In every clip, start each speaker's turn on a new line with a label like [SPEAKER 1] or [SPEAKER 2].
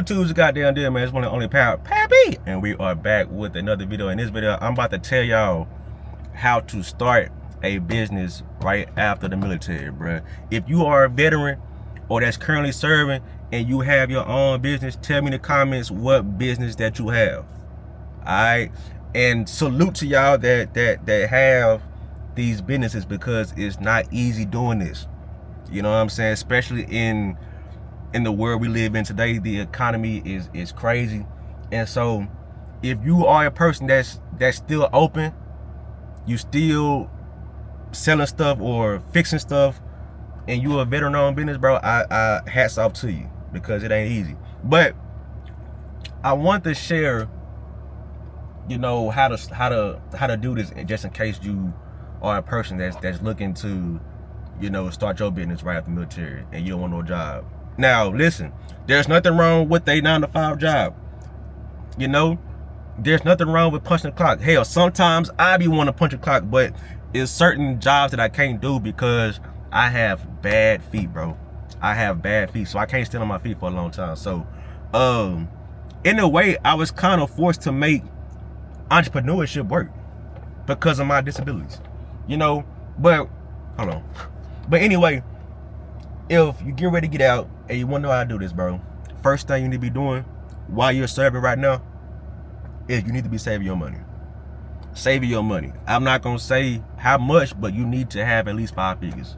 [SPEAKER 1] YouTube's goddamn deal, man. It's one of the only Pappy. And we are back with another video. In this video, I'm about to tell y'all how to start a business right after the military, bruh. If you are a veteran or that's currently serving and you have your own business, tell me in the comments what business that you have. Alright? And salute to y'all that have these businesses, because it's not easy doing this. You know what I'm saying? Especially in the world we live in today, the economy is crazy. And so if you are a person that's still open, you still selling stuff or fixing stuff, and you a veteran owned business, bro, I hats off to you, because it ain't easy. But I want to share, you know, how to do this, just in case you are a person that's looking to, you know, start your business right after the military and you don't want no job. Now, listen, there's nothing wrong with a 9-to-5 job. You know, there's nothing wrong with punching the clock. Hell, sometimes I be wanting to punch a clock, but it's certain jobs that I can't do because I have bad feet, bro. I have bad feet, so I can't stand on my feet for a long time. So, in a way, I was kind of forced to make entrepreneurship work because of my disabilities. You know, but, hold on. But anyway, if you get ready to get out and you want to know how to do this, bro, first thing you need to be doing while you're serving right now is you need to be saving your money. Saving your money. I'm not going to say how much, but you need to have at least 5 figures.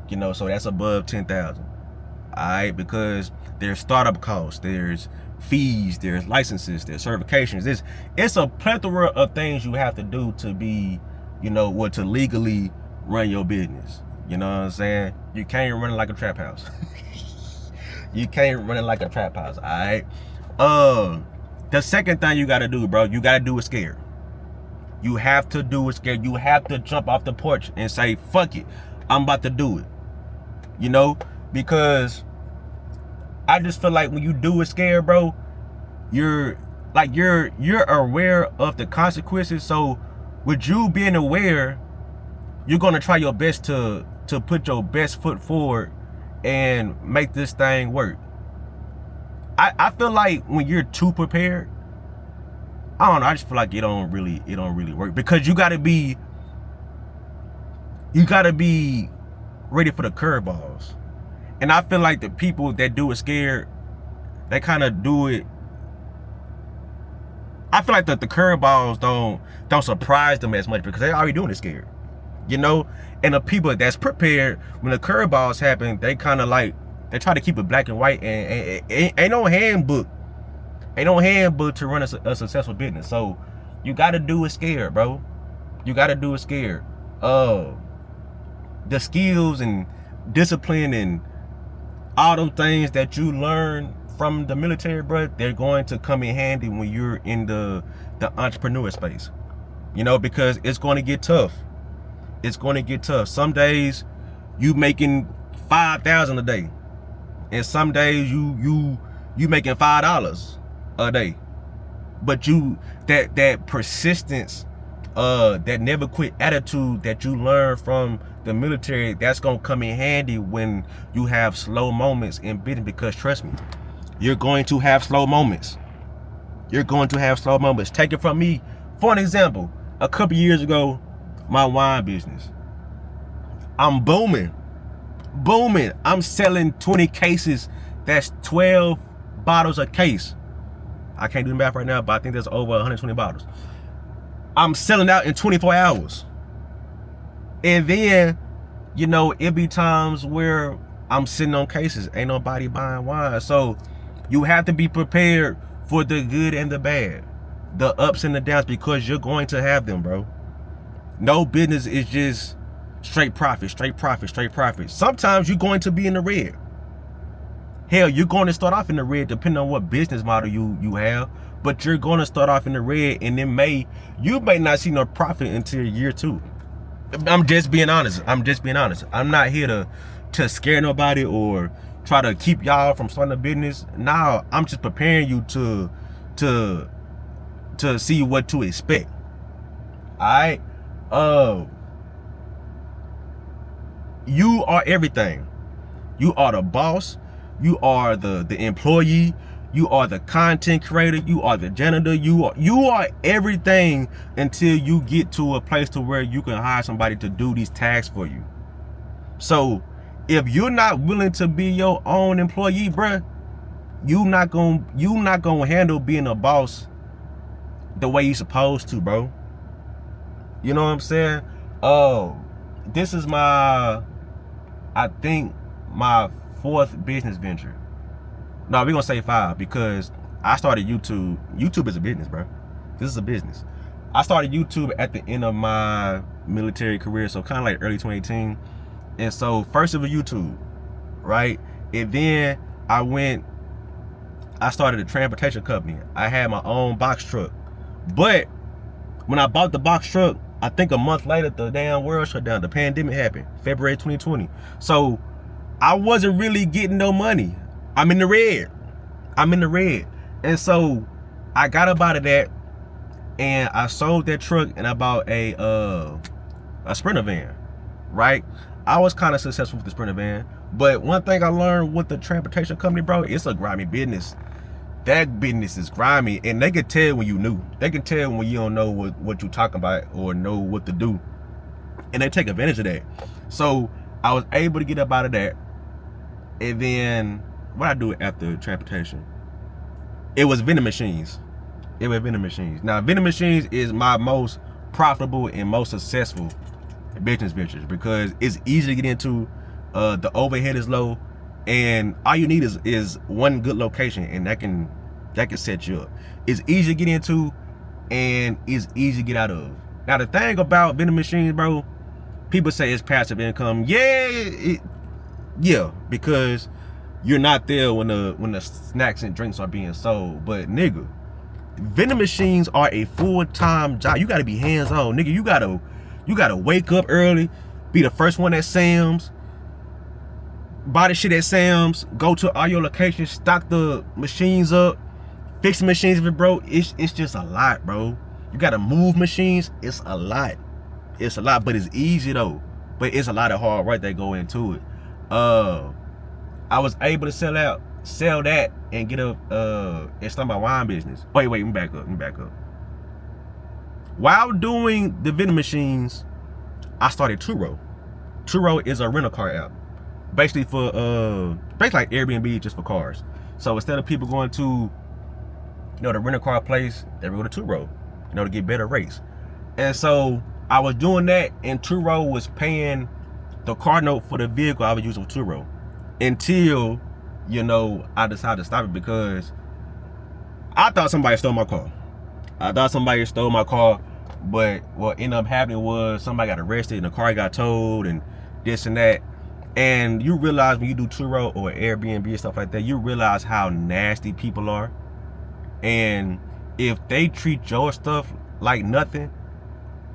[SPEAKER 1] You know, so that's above 10,000. All right, because there's startup costs, there's fees, there's licenses, there's certifications. It's a plethora of things you have to do to be, you know, what, to legally run your business. You know what I'm saying? You can't run it like a trap house. You can't run it like a trap house, all right? The second thing you got to do, bro, you got to do it scared. You have to do it scared. You have to jump off the porch and say, fuck it, I'm about to do it. You know? Because I just feel like when you do it scared, bro, you're aware of the consequences. So with you being aware, you're going to try your best to put your best foot forward and make this thing work. I feel like when you're too prepared, I don't know, I just feel like it don't really work, because you gotta be ready for the curveballs. And I feel like the people that do it scared, they kind of do it. I feel like the curveballs don't surprise them as much because they already doing it scared. You know, and the people that's prepared, when the curveballs happen, they kind of like, they try to keep it black and white, and ain't no handbook to run a successful business. So you got to do it scared, bro. You got to do it scared. The skills and discipline and all those things that you learn from the military, bro, they're going to come in handy when you're in the entrepreneur space. You know, because it's going to get tough. It's going to get tough. Some days you making $5,000 a day, and some days you making $5 a day. But that persistence, that never quit attitude that you learn from the military, that's gonna come in handy when you have slow moments in business. Because trust me, you're going to have slow moments. You're going to have slow moments. Take it from me. For an example, a couple years ago, my wine business, I'm booming. I'm selling 20 cases. That's 12 bottles a case. I can't do the math right now, but I think there's over 120 bottles. I'm selling out in 24 hours. And then, you know, it be times where I'm sitting on cases, ain't nobody buying wine. So you have to be prepared for the good and the bad, the ups and the downs, because you're going to have them, bro. No business is just straight profit. Sometimes you're going to be in the red. Hell, you're going to start off in the red depending on what business model you have. But you're going to start off in the red, and then you may not see no profit until year 2. I'm just being honest. I'm not here to scare nobody or try to keep y'all from starting a business. Now, I'm just preparing you to see what to expect. All right? You are everything. You are the boss. You are the employee. You are the content creator. You are the janitor. You are everything until you get to a place to where you can hire somebody to do these tasks for you. So if you're not willing to be your own employee, bruh, you not gonna handle being a boss the way you supposed to, bro. You know what I'm saying? This is I think my 4th business venture. No, we're gonna say 5 because I started YouTube. YouTube is a business, bro. This is a business. I started YouTube at the end of my military career, so kind of like early 2018. And so first it was YouTube, right? And then I started a transportation company. I had my own box truck. But when I bought the box truck, I think a month later, the damn world shut down. The pandemic happened, February 2020. So I wasn't really getting no money. I'm in the red. And so I got up out of that and I sold that truck and I bought a Sprinter van, right? I was kind of successful with the Sprinter van. But one thing I learned with the transportation company, bro, it's a grimy business. That business is grimy, and they can tell when you new. They can tell when you don't know what you're talking about or know what to do. And they take advantage of that. So I was able to get up out of that. And then what I do after transportation? It was vending machines. Now, vending machines is my most profitable and most successful business ventures because it's easy to get into. The overhead is low, and all you need is one good location, and that can set you up. It's easy to get into, and it's easy to get out of. Now, the thing about vending machines, bro, people say it's passive income. Yeah, because you're not there when the snacks and drinks are being sold. But nigga, vending machines are a full-time job. You gotta be hands-on, nigga. You gotta wake up early, be the first one at Sam's, buy the shit at Sam's, go to all your locations, stock the machines up, fix the machines if it broke. It's just a lot, bro. You gotta move machines. It's a lot, but it's easy though. But it's a lot of hard work that go into it. I was able to sell that and get and start my wine business. Wait, let me back up. While doing the vending machines, I started Turo. Turo is a rental car app. Basically like Airbnb just for cars. So instead of people going to, the rental car place, they would go to Turo, to get better rates. And so I was doing that, and Turo was paying the car note for the vehicle I was using for Turo until, I decided to stop it because I thought somebody stole my car. But what ended up happening was somebody got arrested and the car got towed and this and that. And you realize when you do Turo or Airbnb and stuff like that, you realize how nasty people are. And if they treat your stuff like nothing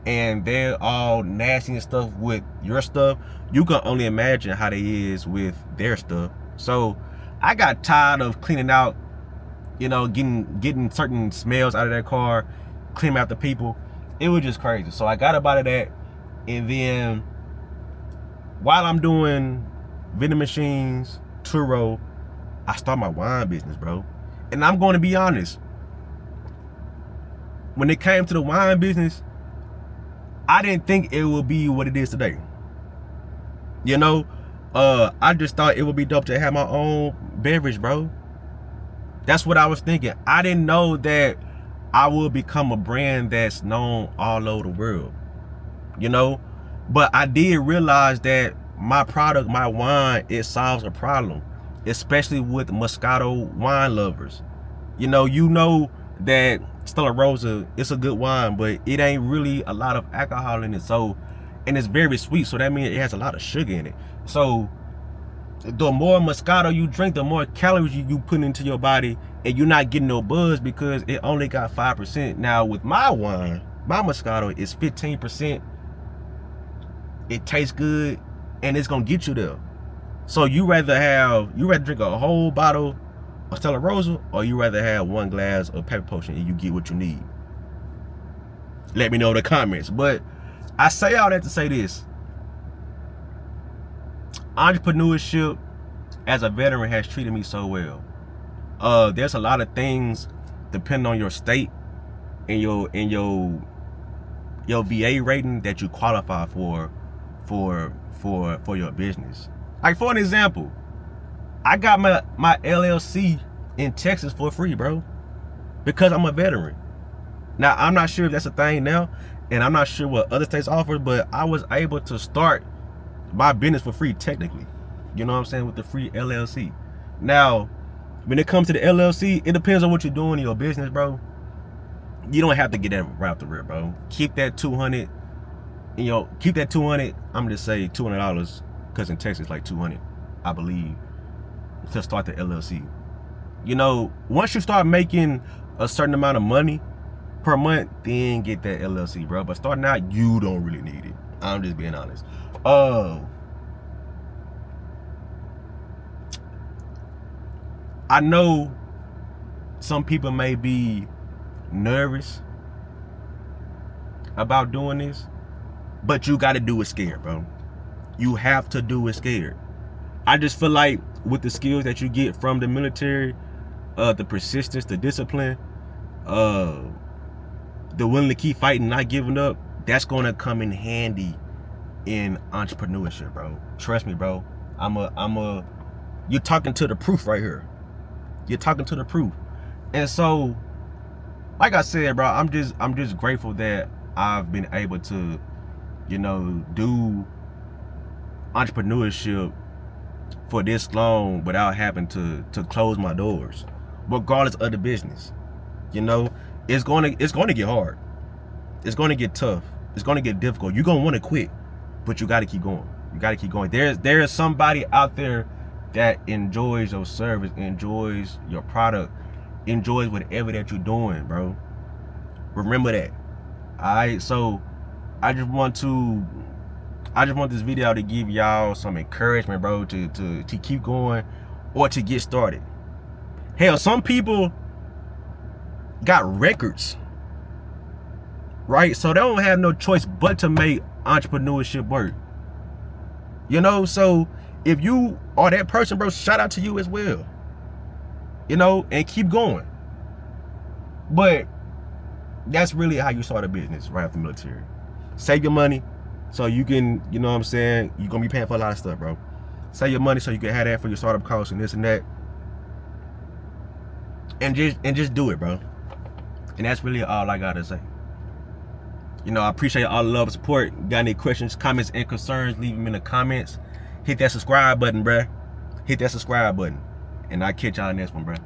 [SPEAKER 1] and they're all nasty and stuff with your stuff, you can only imagine how they is with their stuff. So I got tired of cleaning out, getting certain smells out of that car, cleaning out the people. It was just crazy. So I got up out of that, and then while I'm doing vending machines, Turo, I start my wine business, bro. And I'm going to be honest, when it came to the wine business, I didn't think it would be what it is today. I just thought it would be dope to have my own beverage, bro. That's what I was thinking. I didn't know that I would become a brand that's known all over the world, But I did realize that my product, my wine, it solves a problem, especially with Moscato wine lovers. You know that Stella Rosa, it's a good wine, but it ain't really a lot of alcohol in it. So, and it's very sweet, so that means it has a lot of sugar in it. So the more Moscato you drink, the more calories you put into your body, and you're not getting no buzz because it only got 5%. Now with my wine, my Moscato is 15%. It tastes good, and it's gonna get you there. So you rather drink a whole bottle of Stella Rosa, or you rather have one glass of pepper potion and you get what you need? Let me know in the comments. But I say all that to say this: entrepreneurship as a veteran has treated me so well. there's a lot of things depending on your state and your VA rating that you qualify for your business. Like for an example, I got my LLC in Texas for free, bro, because I'm a veteran. Now I'm not sure if that's a thing now, and I'm not sure what other states offer, but I was able to start my business for free technically. You know what I'm saying, with the free LLC. Now, when it comes to the LLC, it depends on what you're doing in your business, bro. You don't have to get that right off the rip, bro. Keep that 200. Keep that 200. I'm gonna say $200, because in Texas like 200, I believe, to start the LLC. You know, once you start making a certain amount of money per month, then get that LLC, bro. But starting out, you don't really need it. I'm just being honest. I know some people may be nervous about doing this, but you got to do it scared, bro. You have to do it scared. I just feel like with the skills that you get from the military, the persistence, the discipline, the willing to keep fighting, not giving up, that's going to come in handy in entrepreneurship, bro. Trust me, bro. You're talking to the proof right here. You're talking to the proof. And so, like I said, bro, I'm just grateful that I've been able to, you know, do entrepreneurship for this long without having to close my doors, regardless of the business. You know, it's going to get hard. It's going to get tough. It's going to get difficult. You're going to want to quit, but you got to keep going. You got to keep going. There is somebody out there that enjoys your service, enjoys your product, enjoys whatever that you're doing, bro. Remember that. Alright, so I just want this video to give y'all some encouragement, bro, to keep going or to get started. Hell, some people got records, right? So they don't have no choice but to make entrepreneurship work. You know, so if you are that person, bro, shout out to you as well. You know, and keep going. But that's really how you start a business right after the military. Save your money so you can, you know what I'm saying, you're going to be paying for a lot of stuff, bro. Save your money so you can have that for your startup costs and this and that. And just do it, bro. And that's really all I got to say. You know, I appreciate all the love and support. Got any questions, comments, and concerns, leave them in the comments. Hit that subscribe button, bruh. Hit that subscribe button. And I'll catch y'all in this one, bruh.